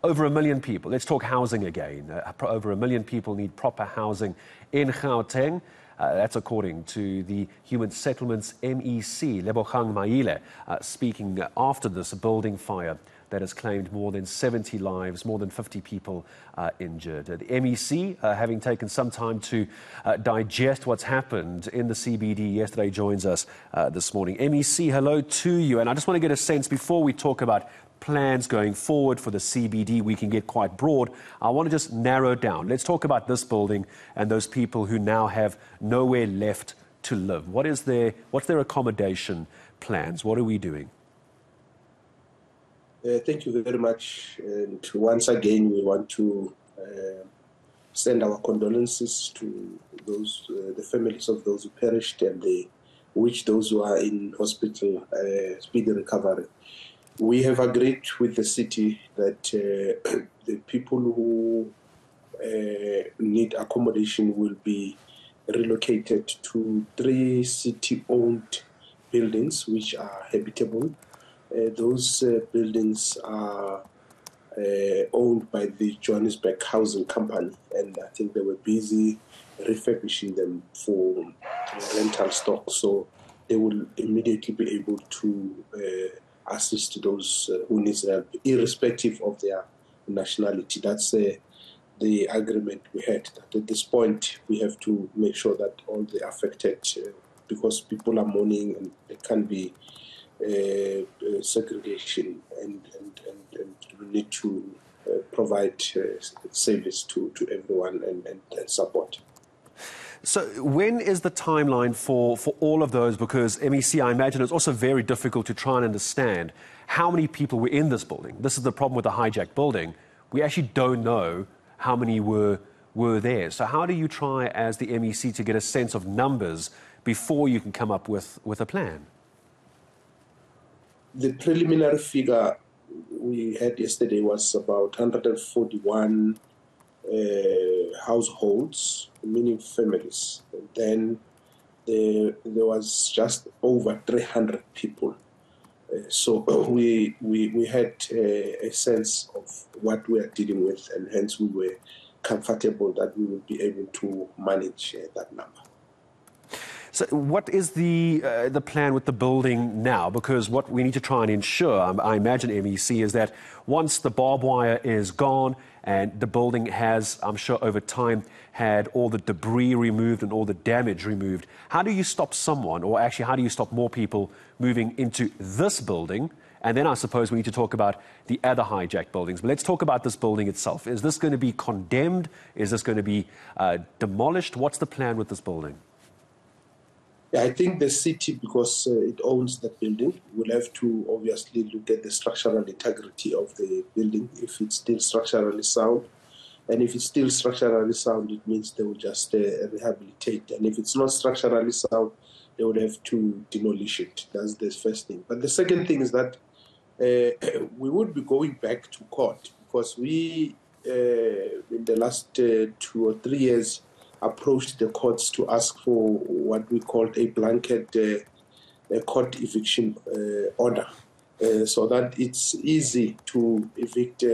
over 1 million people. Let's talk housing again. Over 1 million people need proper housing in Gauteng. That's according to the Human Settlements MEC Lebogang Maile, speaking after this building fire that has claimed more than 70 lives, more than 50 people injured. The MEC, having taken some time to digest what's happened in the CBD yesterday, joins us this morning. MEC, hello to you. And I just want to get a sense, before we talk about plans going forward for the CBD, we can get quite broad. I want to just narrow down. Let's talk about this building and those people who now have nowhere left to live. What's their accommodation plans? What are we doing? Thank you very much. And once again, we want to send our condolences to those, the families of those who perished, and those who are in hospital, speedy recovery. We have agreed with the city that the people who need accommodation will be relocated to 3 city-owned buildings which are habitable. Those buildings are owned by the Johannesburg Housing Company, and I think they were busy refurbishing them for rental stock, so they will immediately be able to assist those who need help, irrespective of their nationality. That's the agreement we had. That at this point, we have to make sure that all the affected, because people are mourning and there can be segregation, and we need to provide service to everyone and support. So when is the timeline for all of those? Because MEC, I imagine it's also very difficult to try and understand how many people were in this building. This is the problem with the hijacked building. We actually don't know how many were there. So how do you try as the MEC to get a sense of numbers before you can come up with a plan? The preliminary figure we had yesterday was about 141 households, meaning families. And then there was just over 300 people. So we had a sense of what we are dealing with, and hence we were comfortable that we would be able to manage that number. So what is the plan with the building now? Because what we need to try and ensure, I imagine, MEC, is that once the barbed wire is gone and the building has, I'm sure over time, had all the debris removed and all the damage removed, how do you stop someone, or actually how do you stop more people moving into this building? And then I suppose we need to talk about the other hijacked buildings. But let's talk about this building itself. Is this going to be condemned? Is this going to be demolished? What's the plan with this building? Yeah, I think the city, because it owns that building, will have to obviously look at the structural integrity of the building, if it's still structurally sound. And if it's still structurally sound, it means they will just rehabilitate. And if it's not structurally sound, they would have to demolish it. That's the first thing. But the second thing is that we would be going back to court, because we, in the last 2 or 3 years, approached the courts to ask for what we called a blanket court eviction order, so that it's easy to evict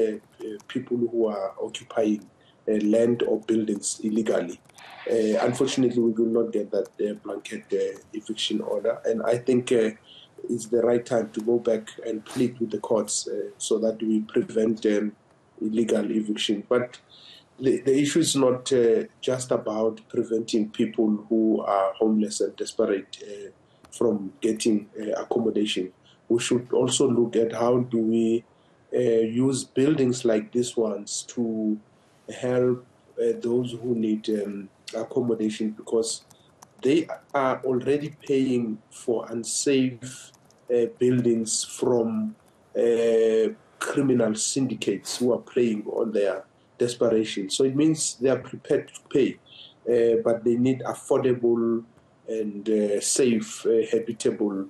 people who are occupying land or buildings illegally. Unfortunately, we will not get that blanket eviction order, and I think it's the right time to go back and plead with the courts so that we prevent illegal eviction. But the issue is not just about preventing people who are homeless and desperate from getting accommodation. We should also look at how do we use buildings like these ones to help those who need accommodation, because they are already paying for unsafe buildings from criminal syndicates who are playing on their desperation. So it means they are prepared to pay, but they need affordable and safe, habitable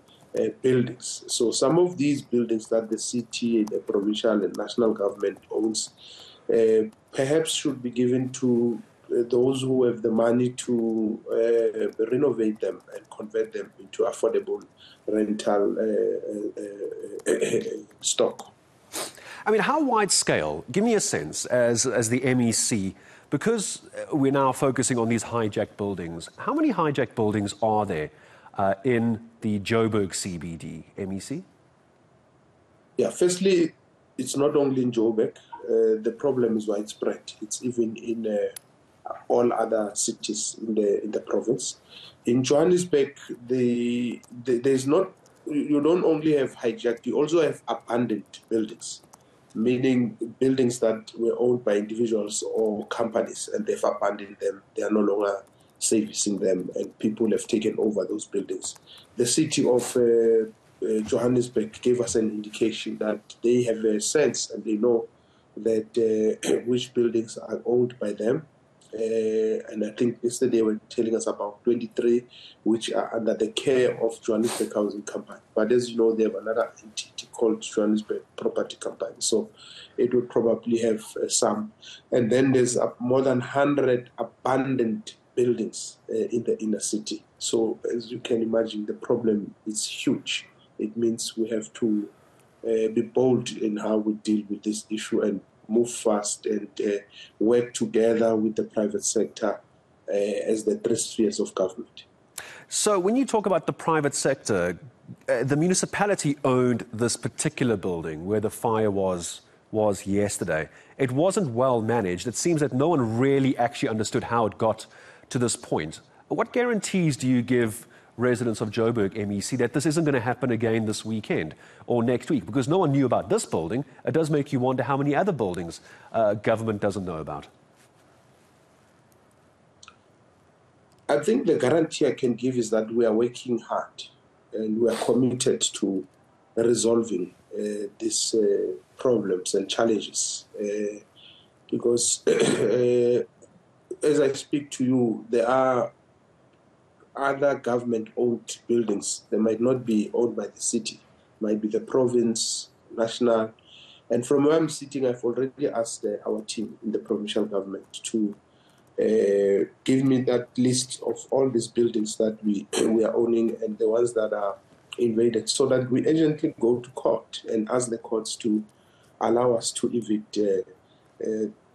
buildings. So some of these buildings that the city, the provincial and national government owns, perhaps should be given to those who have the money to renovate them and convert them into affordable rental stock. I mean, how wide scale? Give me a sense as the MEC, because we're now focusing on these hijacked buildings. How many hijacked buildings are there in the Joburg CBD, MEC? Yeah, firstly, it's not only in Joburg. The problem is widespread. It's even in all other cities in the province. In Johannesburg, there's not. You don't only have hijacked. You also have abandoned buildings, meaning buildings that were owned by individuals or companies, and they've abandoned them. They are no longer servicing them, and people have taken over those buildings. The city of Johannesburg gave us an indication that they have a sense and they know that which buildings are owned by them. And I think yesterday they were telling us about 23 which are under the care of Johannesburg Housing Company. But as you know, they have another entity called Johannesburg Property Company. So it would probably have some. And then there's more than 100 abandoned buildings in the inner city. So as you can imagine, the problem is huge. It means we have to be bold in how we deal with this issue and move fast and work together with the private sector as the three spheres of government. So when you talk about the private sector, the municipality owned this particular building where the fire was yesterday. It wasn't well managed. It seems that no one really actually understood how it got to this point. What guarantees do you give residents of Joburg MEC that this isn't going to happen again this weekend or next week? Because no one knew about this building. It does make you wonder how many other buildings government doesn't know about. I think the guarantee I can give is that we are working hard and we are committed to resolving these problems and challenges. Because as I speak to you, there are other government-owned buildings. They might not be owned by the city, might be the province, national. And from where I'm sitting, I've already asked our team in the provincial government to give me that list of all these buildings that we are owning and the ones that are invaded, so that we urgently go to court and ask the courts to allow us to evict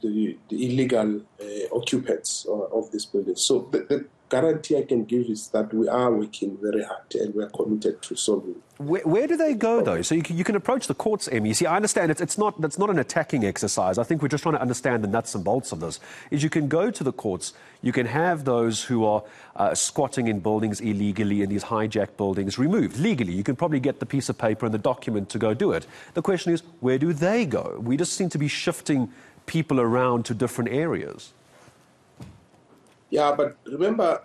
the illegal occupants of these buildings. So the guarantee I can give is that we are working very hard and we are committed to solving. Where do they go, though? So you can approach the courts, MEC. I understand that's not an attacking exercise. I think we're just trying to understand the nuts and bolts of this. Is you can go to the courts, you can have those who are squatting in buildings illegally, in these hijacked buildings, removed legally. You can probably get the piece of paper and the document to go do it. The question is, where do they go? We just seem to be shifting people around to different areas. Yeah, but remember,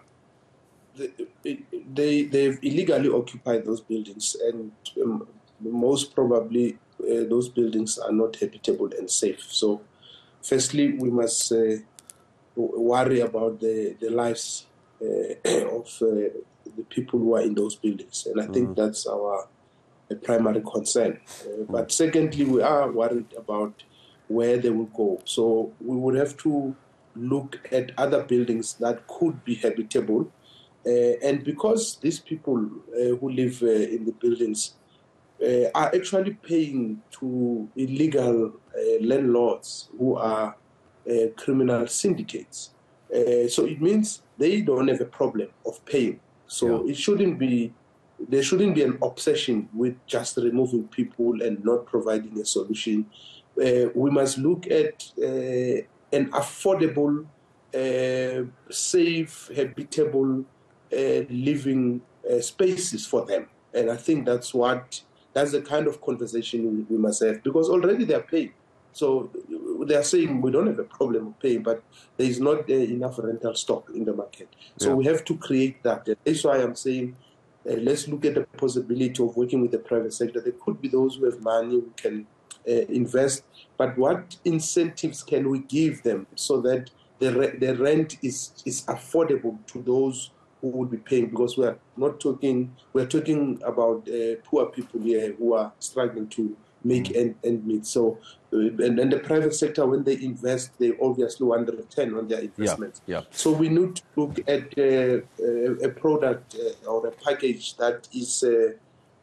they've illegally occupied those buildings, and most probably those buildings are not habitable and safe. So, firstly, we must worry about the lives of the people who are in those buildings, and I think that's our primary concern. But secondly, we are worried about where they will go. So we would have to look at other buildings that could be habitable. And because these people who live in the buildings are actually paying to illegal landlords who are criminal syndicates. So it means they don't have a problem of paying. So There shouldn't be an obsession with just removing people and not providing a solution. We must look at an affordable, safe, habitable living spaces for them. And I think that's the kind of conversation we must have, because already they're paying. So they're saying we don't have a problem of paying, but there is not enough rental stock in the market. So we have to create that. That's why I'm saying let's look at the possibility of working with the private sector. There could be those who have money who can invest, but what incentives can we give them so that the rent is affordable to those who would be paying? Because we're talking about poor people here who are struggling to make end meet. So, and the private sector, when they invest, they obviously want a return on their investments. So we need to look at a product or a package that is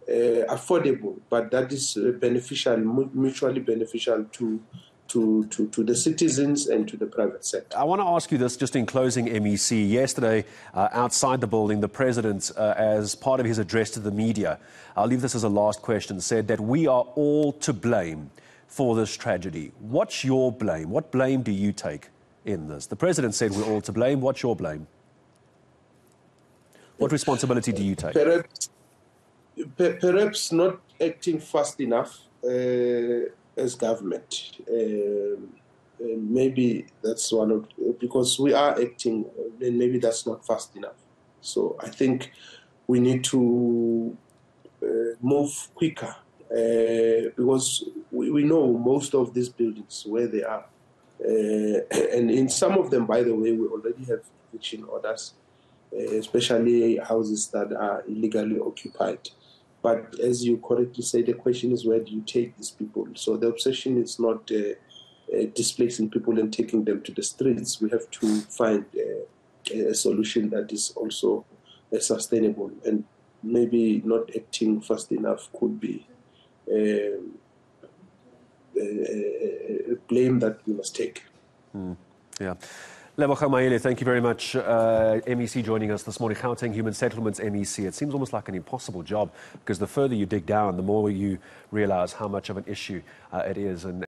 affordable, but that is beneficial, mutually beneficial to the citizens and to the private sector. I want to ask you this just in closing, MEC. Yesterday, outside the building, the President, as part of his address to the media, I'll leave this as a last question, said that we are all to blame for this tragedy. What's your blame? What blame do you take in this? The President said we're all to blame. What's your blame? What responsibility do you take? Perhaps not acting fast enough as government. Maybe that's one of, because we are acting, then maybe that's not fast enough. So I think we need to move quicker because we know most of these buildings where they are. And in some of them, by the way, we already have eviction orders, especially houses that are illegally occupied. But as you correctly say, the question is, where do you take these people? So the obsession is not displacing people and taking them to the streets. We have to find a solution that is also sustainable, and maybe not acting fast enough could be a blame that we must take. Yeah. Lebogang Maile, thank you very much. MEC joining us this morning, Gauteng Human Settlements MEC. It seems almost like an impossible job because the further you dig down, the more you realize how much of an issue it is. And